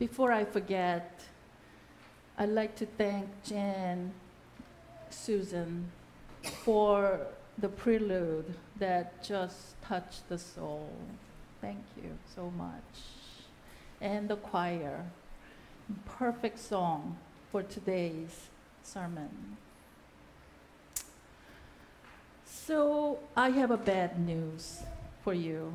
Before I forget, I'd like to thank Jan, Susan, for the prelude that just touched the soul. Thank you so much. And the choir, perfect song for today's sermon. So I have a bad news for you.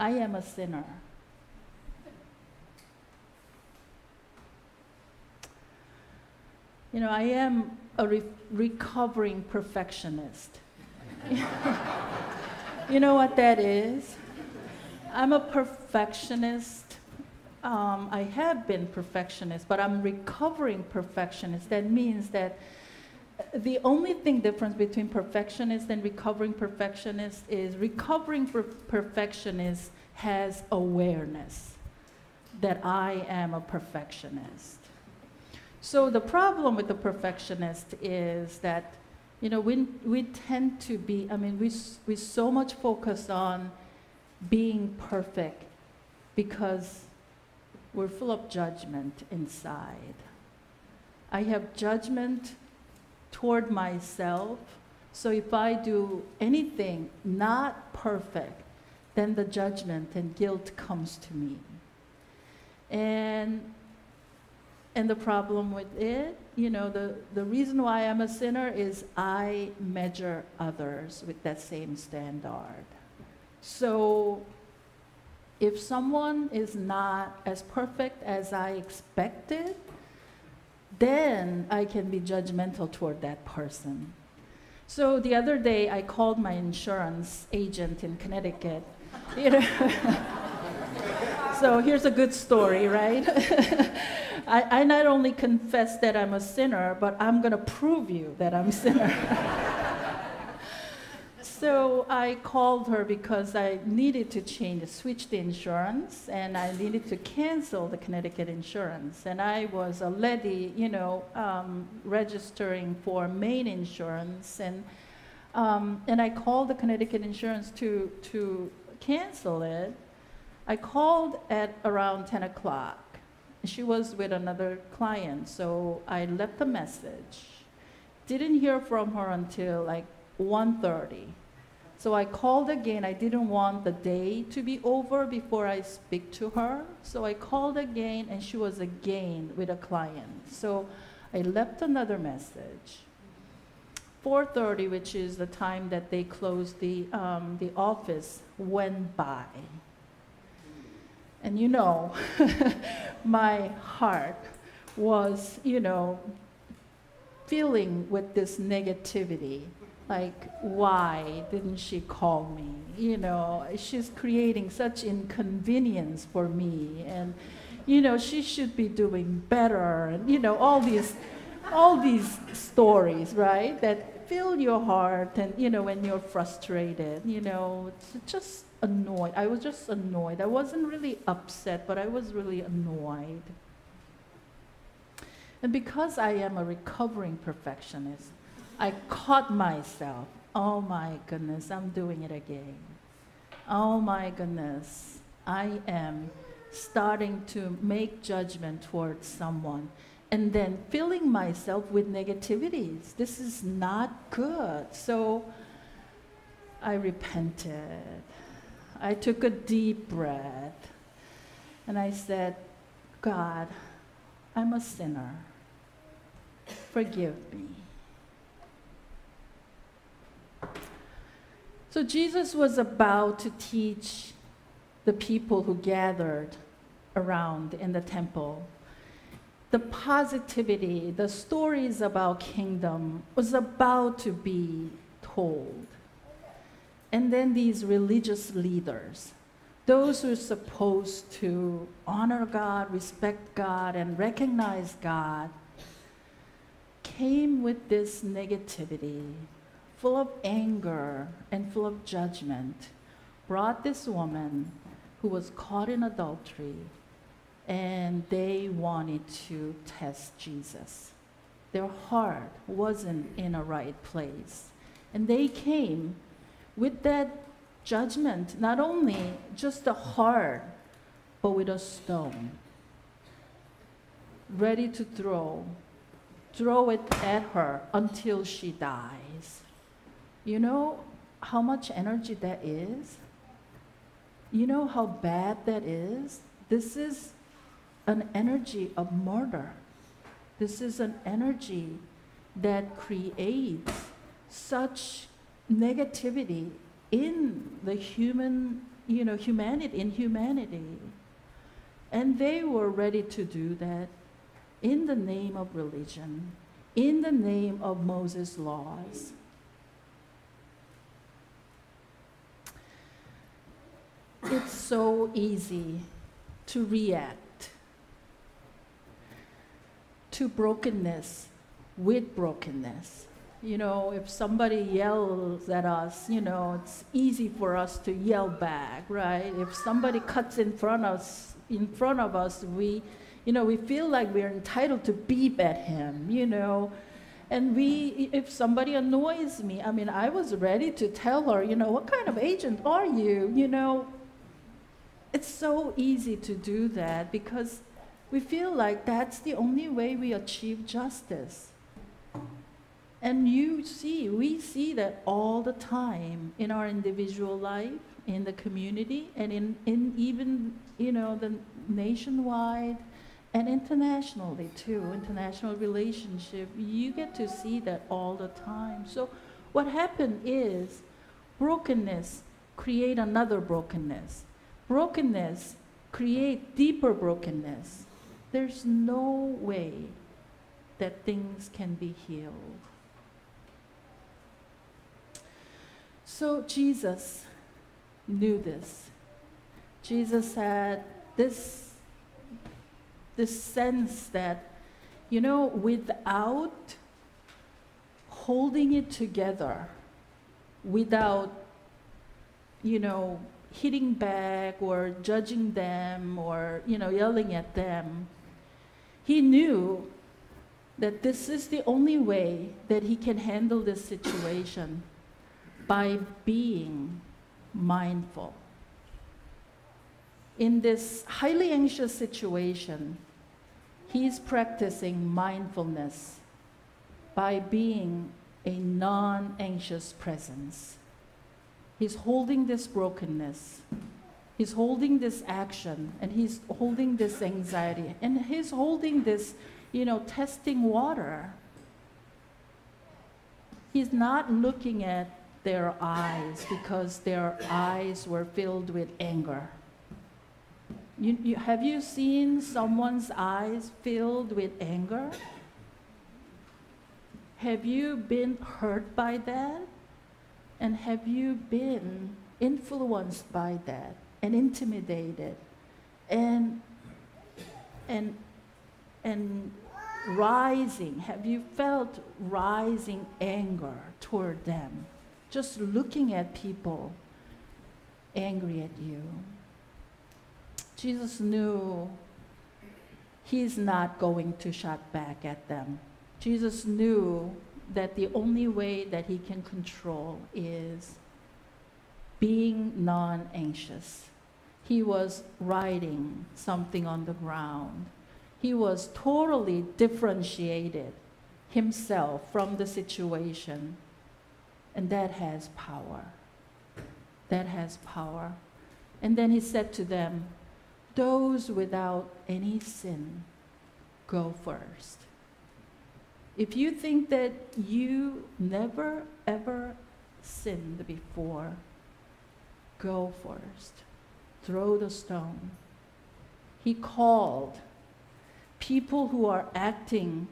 I am a sinner. You know, I am a recovering perfectionist. You know what that is? I'm a perfectionist. I have been perfectionist, but I'm recovering perfectionist. That means that the only thing difference between perfectionist and recovering perfectionist is recovering perfectionist has awareness that I am a perfectionist. So the problem with the perfectionist is that, you know, we tend to be, we so much focus on being perfect because we're full of judgment inside. I have judgment toward myself, so if I do anything not perfect, then the judgment and guilt comes to me. And the problem with it, you know, the reason why I'm a sinner is I measure others with that same standard. So if someone is not as perfect as I expected, then I can be judgmental toward that person. So the other day, I called my insurance agent in Connecticut. You know, so here's a good story, right? I not only confess that I'm a sinner, but I'm going to prove you that I'm a sinner. So I called her because I needed to switch the insurance, and I needed to cancel the Connecticut insurance. And I was already, you know, registering for Maine insurance, and I called the Connecticut insurance to cancel it. I called at around 10 o'clock. She was with another client, so I left a message. Didn't hear from her until like 1:30. So I called again. I didn't want the day to be over before I speak to her. So I called again, and she was again with a client. So I left another message. 4:30, which is the time that they closed the office, went by. And you know, my heart was, you know, filling with this negativity. Like, why didn't she call me? You know, she's creating such inconvenience for me. And, you know, she should be doing better. And, you know, all these stories, right, that fill your heart. And, you know, when you're frustrated, you know, it's just annoyed. I was just annoyed. I wasn't really upset, but I was really annoyed. And because I am a recovering perfectionist, I caught myself. Oh my goodness, I'm doing it again. Oh my goodness, I am starting to make judgment towards someone and then filling myself with negativities. This is not good. So I repented. I took a deep breath and I said, God, I'm a sinner. Forgive me. So Jesus was about to teach the people who gathered around in the temple. The positivity, the stories about kingdom was about to be told. And then these religious leaders, those who are supposed to honor God, respect God, and recognize God, came with this negativity, full of anger and full of judgment, brought this woman who was caught in adultery, and they wanted to test Jesus. Their heart wasn't in a right place. And they came with that judgment, not only just the heart, but with a stone, ready to throw it at her until she dies. You know how much energy that is? You know how bad that is? This is an energy of murder. This is an energy that creates such negativity in the humanity. And they were ready to do that in the name of religion, in the name of Moses' laws. It's so easy to react to brokenness with brokenness. If somebody yells at us, it's easy for us to yell back, right? If somebody cuts in front of us, we feel like we're entitled to beep at him, And if somebody annoys me, I was ready to tell her, what kind of agent are you? It's so easy to do that because we feel like that's the only way we achieve justice. And we see that all the time in our individual life, in the community, and in even, the nationwide and internationally too, international relationship, you get to see that all the time. So what happened is brokenness create another brokenness. Brokenness create deeper brokenness. There's no way that things can be healed. So Jesus knew this. Jesus had this sense that, without holding it together, without, hitting back or judging them or, yelling at them, he knew that this is the only way that he can handle this situation, by being mindful. In this highly anxious situation, he's practicing mindfulness by being a non-anxious presence. He's holding this brokenness, he's holding this action, and he's holding this anxiety, and he's holding this, testing water. He's not looking at their eyes because their eyes were filled with anger. Have you seen someone's eyes filled with anger? Have you been hurt by that? And have you been influenced by that and intimidated and rising? Have you felt rising anger toward them? Just looking at people angry at you. Jesus knew he's not going to shout back at them. Jesus knew that the only way that he can control is being non-anxious. He was writing something on the ground. He was totally differentiated himself from the situation. And that has power. That has power. And then he said to them, those without any sin, go first. If you think that you never ever sinned before, go first. Throw the stone. He called people who are acting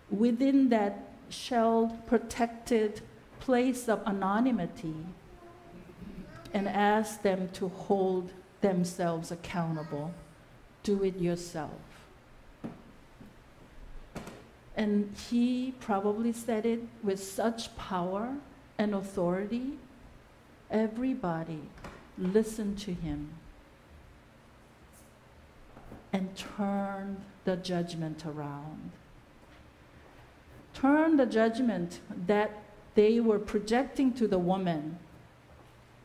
within that shelled, protected place of anonymity and asked them to hold themselves accountable. Do it yourself. And he probably said it with such power and authority. Everybody listened to him and turned the judgment around. Turned the judgment that they were projecting to the woman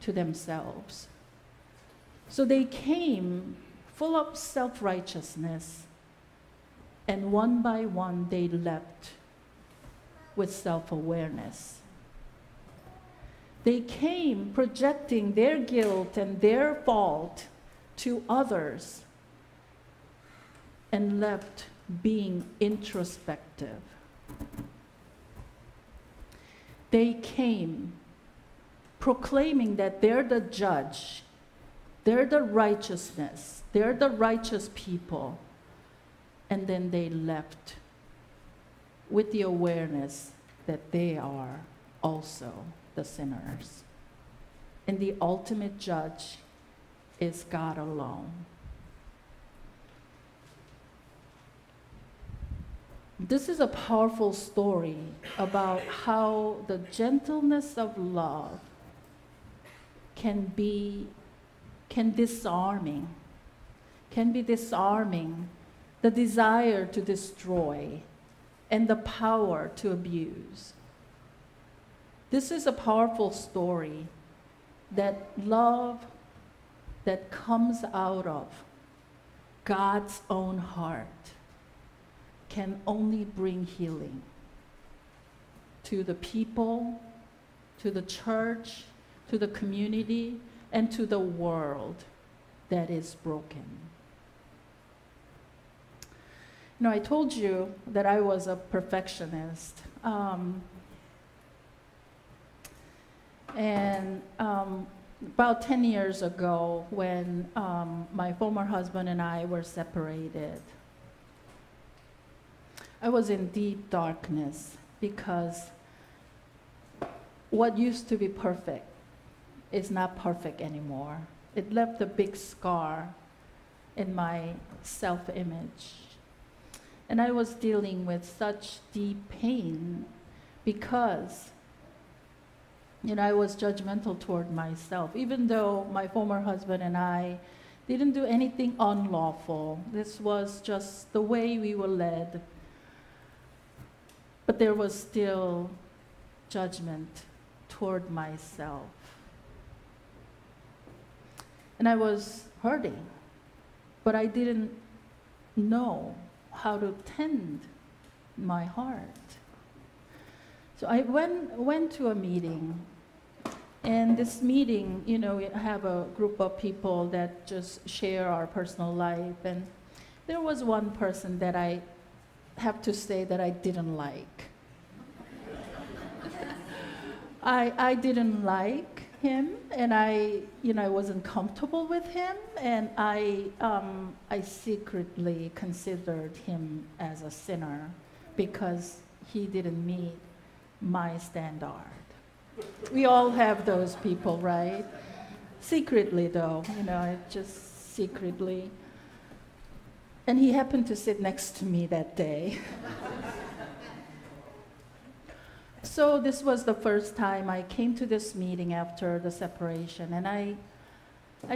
to themselves. So they came full of self-righteousness, and one by one they left with self-awareness. They came projecting their guilt and their fault to others and left being introspective. They came proclaiming that they're the judge, they're the righteousness, they're the righteous people, and then they left with the awareness that they are also the sinners. And the ultimate judge is God alone. This is a powerful story about how the gentleness of love can be disarming the desire to destroy and the power to abuse. This is a powerful story that love that comes out of God's own heart can only bring healing to the people, to the church, to the community, and to the world that is broken. You know, I told you that I was a perfectionist. About 10 years ago, when my former husband and I were separated, I was in deep darkness because what used to be perfect is not perfect anymore. It left a big scar in my self-image. And I was dealing with such deep pain because, you know, I was judgmental toward myself. Even though my former husband and I didn't do anything unlawful, this was just the way we were led. But there was still judgment toward myself. And I was hurting, but I didn't know how to tend my heart. So I went to a meeting, and this meeting, you know, we have a group of people that just share our personal life, and there was one person that I have to say that I didn't like. I didn't like him, and I wasn't comfortable with him, and I secretly considered him as a sinner because he didn't meet my standard. We all have those people, right? Secretly, though, you know, just secretly. And he happened to sit next to me that day. So this was the first time I came to this meeting after the separation, and I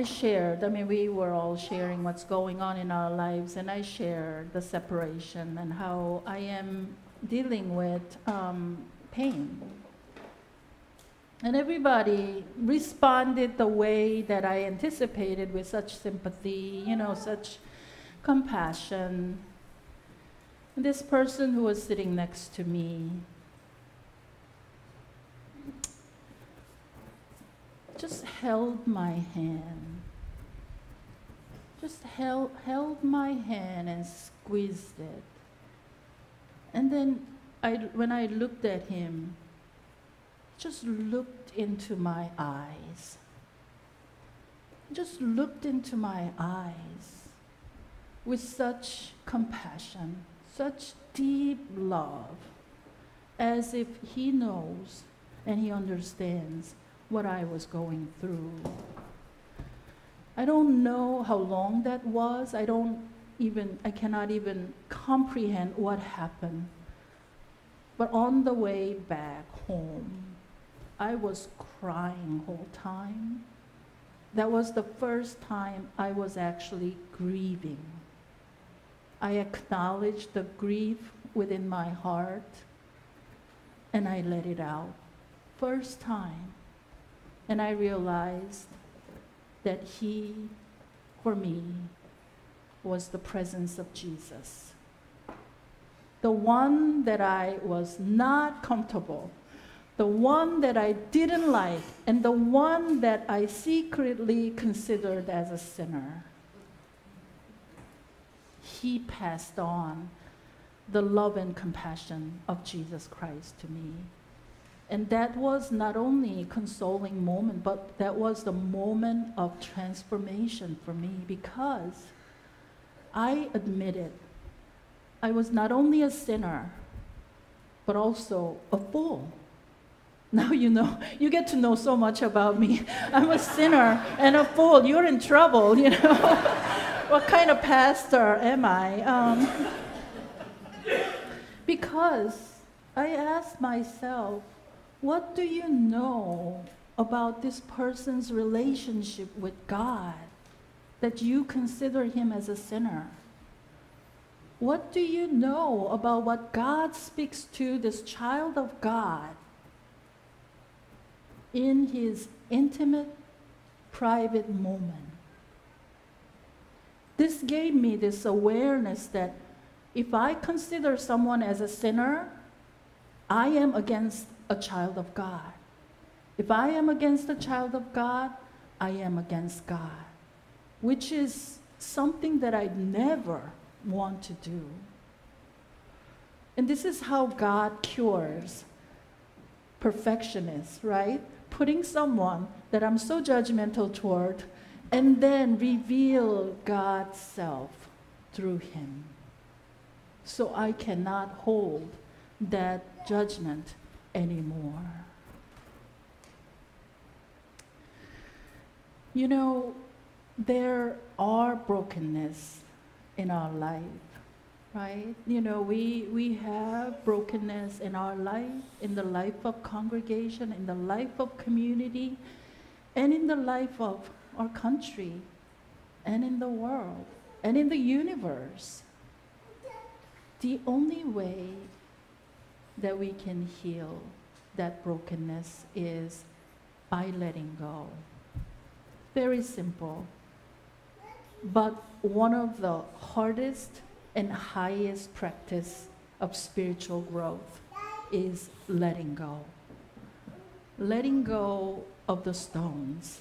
shared, we were all sharing what's going on in our lives, and I shared the separation and how I am dealing with pain. And everybody responded the way that I anticipated, with such sympathy, you know, such compassion. And this person who was sitting next to me just held my hand. Just held my hand and squeezed it. And then when I looked at him, just looked into my eyes. Just looked into my eyes with such compassion, such deep love, as if he knows and he understands what I was going through. I don't know how long that was. I cannot even comprehend what happened. But on the way back home, I was crying the whole time. That was the first time I was actually grieving. I acknowledged the grief within my heart, and I let it out. First time. And I realized that he, for me, was the presence of Jesus. The one that I was not comfortable, the one that I didn't like, and the one that I secretly considered as a sinner. He passed on the love and compassion of Jesus Christ to me. And that was not only a consoling moment, but that was the moment of transformation for me, because I admitted I was not only a sinner, but also a fool. Now you know, you get to know so much about me. I'm a sinner and a fool. You're in trouble, you know. What kind of pastor am I? Because I asked myself, what do you know about this person's relationship with God that you consider him as a sinner? What do you know about what God speaks to this child of God in his intimate, private moment? This gave me this awareness that if I consider someone as a sinner, I am against a child of God. If I am against a child of God, I am against God, which is something that I never want to do. And this is how God cures perfectionists, right? Putting someone that I'm so judgmental toward, and then reveal God's self through him. So I cannot hold that judgment anymore. You know, there are brokenness in our life, right? You know, we have brokenness in our life, in the life of congregation, in the life of community, and in the life of our country, and in the world, and in the universe. The only way that we can heal that brokenness is by letting go. Very simple. But one of the hardest and highest practice of spiritual growth is letting go. Letting go of the stones.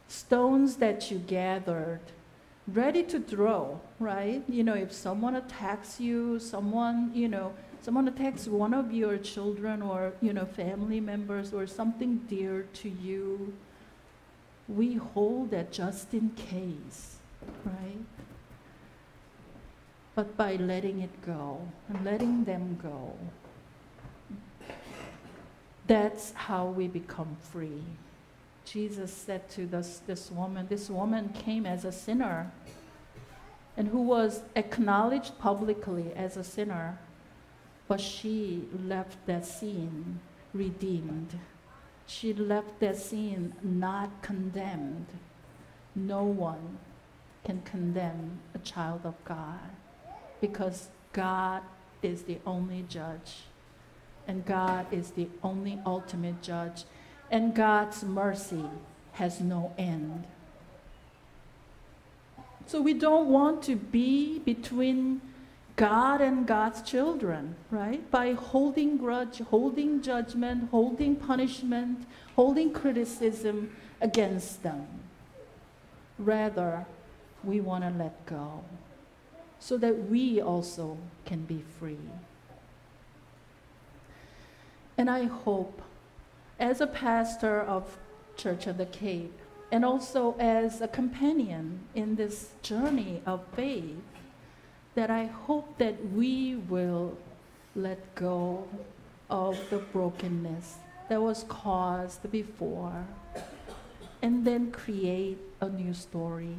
Stones that you gathered, ready to throw, right? You know, if someone attacks you, someone attacks one of your children or, family members or something dear to you, we hold that just in case, right? But by letting it go and letting them go, that's how we become free. Jesus said to this woman came as a sinner and who was acknowledged publicly as a sinner, but she left that scene redeemed. She left that scene not condemned. No one can condemn a child of God because God is the only judge, and God is the only ultimate judge, and God's mercy has no end. So we don't want to be between God and God's children, right? By holding grudge, holding judgment, holding punishment, holding criticism against them. Rather, we want to let go so that we also can be free. And I hope, as a pastor of Church of the Cape, and also as a companion in this journey of faith, that I hope that we will let go of the brokenness that was caused before, and then create a new story.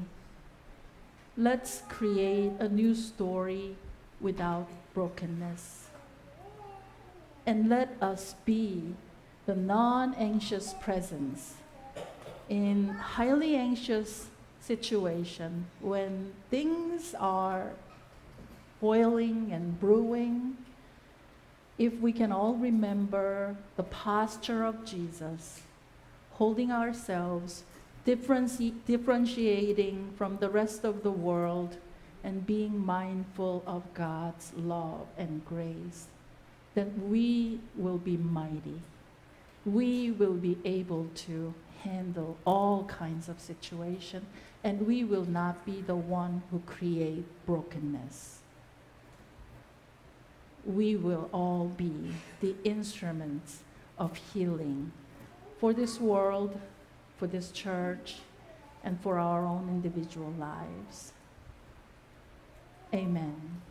Let's create a new story without brokenness. And let us be the non-anxious presence in highly anxious situation when things are boiling and brewing. If we can all remember the posture of Jesus, holding ourselves, differentiating from the rest of the world, and being mindful of God's love and grace, then we will be mighty. We will be able to handle all kinds of situations, and we will not be the one who create brokenness. We will all be the instruments of healing for this world, for this church, and for our own individual lives. Amen.